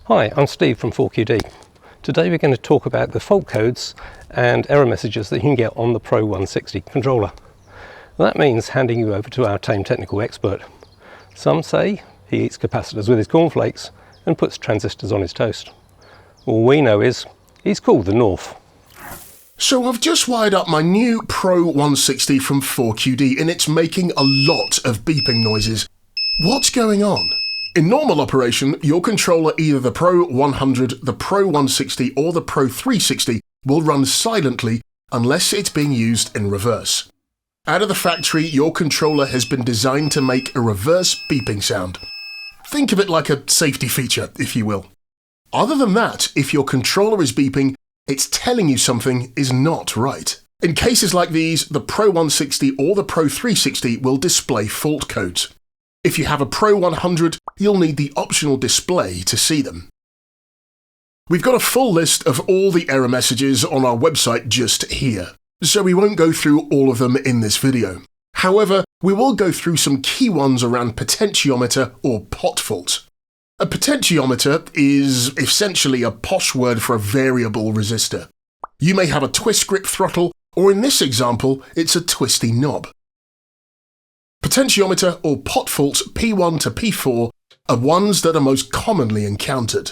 Hi, I'm Steve from 4QD. Today we're going to talk about the fault codes and error messages that you can get on the Pro 160 controller. That means handing you over to our tame technical expert. Some say he eats capacitors with his cornflakes and puts transistors on his toast. All we know is he's called the North. So I've just wired up my new Pro 160 from 4QD and it's making a lot of beeping noises. What's going on? In normal operation, your controller, either the Pro 100, the Pro 160 or the Pro 360, will run silently unless it's being used in reverse. Out of the factory, your controller has been designed to make a reverse beeping sound. Think of it like a safety feature, if you will. Other than that, if your controller is beeping, it's telling you something is not right. In cases like these, the Pro 160 or the Pro 360 will display fault codes. If you have a Pro 100, you'll need the optional display to see them. We've got a full list of all the error messages on our website just here, so we won't go through all of them in this video. However, we will go through some key ones around potentiometer or pot faults. A potentiometer is essentially a posh word for a variable resistor. You may have a twist grip throttle, or in this example, it's a twisty knob. Potentiometer or pot faults P1 to P4 are ones that are most commonly encountered.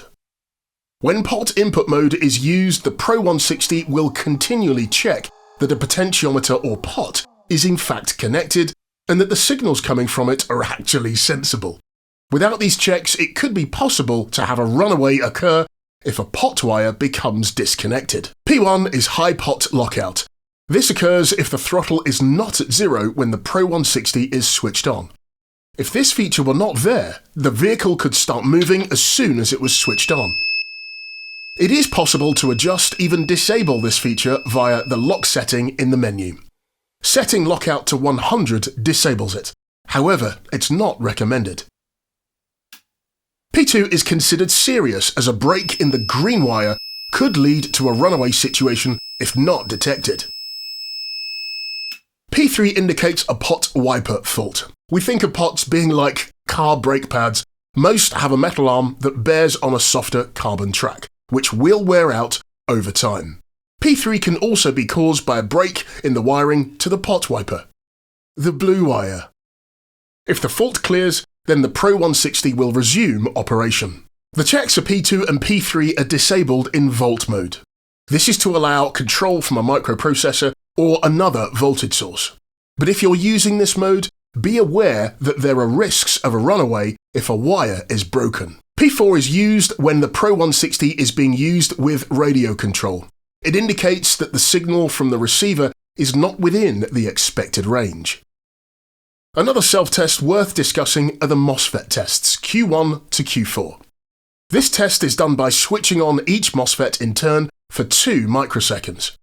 When pot input mode is used, the Pro 160 will continually check that a potentiometer or pot is in fact connected and that the signals coming from it are actually sensible. Without these checks, it could be possible to have a runaway occur if a pot wire becomes disconnected. P1 is high pot lockout. This occurs if the throttle is not at zero when the Pro 160 is switched on. If this feature were not there, the vehicle could start moving as soon as it was switched on. It is possible to adjust, even disable this feature via the lock setting in the menu. Setting lockout to 100 disables it. However, it's not recommended. P2 is considered serious as a break in the green wire could lead to a runaway situation if not detected. P3 indicates a pot wiper fault. We think of pots being like car brake pads. Most have a metal arm that bears on a softer carbon track, which will wear out over time. P3 can also be caused by a break in the wiring to the pot wiper. The blue wire. If the fault clears, then the Pro 160 will resume operation. The checks for P2 and P3 are disabled in volt mode. This is to allow control from a microprocessor or another voltage source. But if you're using this mode, be aware that there are risks of a runaway if a wire is broken. P4 is used when the Pro 160 is being used with radio control. It indicates that the signal from the receiver is not within the expected range. Another self-test worth discussing are the MOSFET tests, Q1 to Q4. This test is done by switching on each MOSFET in turn for 2 microseconds.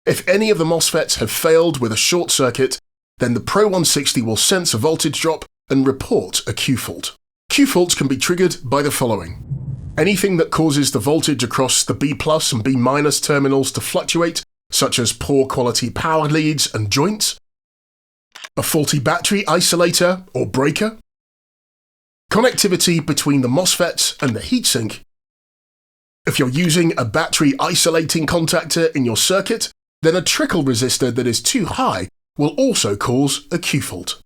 If any of the MOSFETs have failed with a short circuit, then the Pro 160 will sense a voltage drop and report a Q fault. Q faults can be triggered by the following. Anything that causes the voltage across the B+ and B- terminals to fluctuate, such as poor quality power leads and joints, a faulty battery isolator or breaker, connectivity between the MOSFETs and the heatsink. If you're using a battery isolating contactor in your circuit, then a trickle resistor that is too high will also cause a Q fault.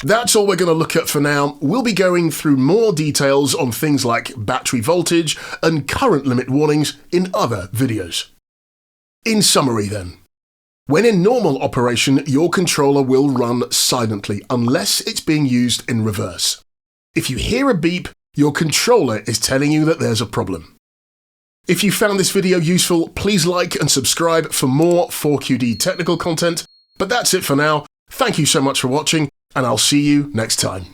That's all we're going to look at for now. We'll be going through more details on things like battery voltage and current limit warnings in other videos. In summary then, when in normal operation, your controller will run silently unless it's being used in reverse. If you hear a beep, your controller is telling you that there's a problem. If you found this video useful, please like and subscribe for more 4QD technical content. But that's it for now. Thank you so much for watching, and I'll see you next time.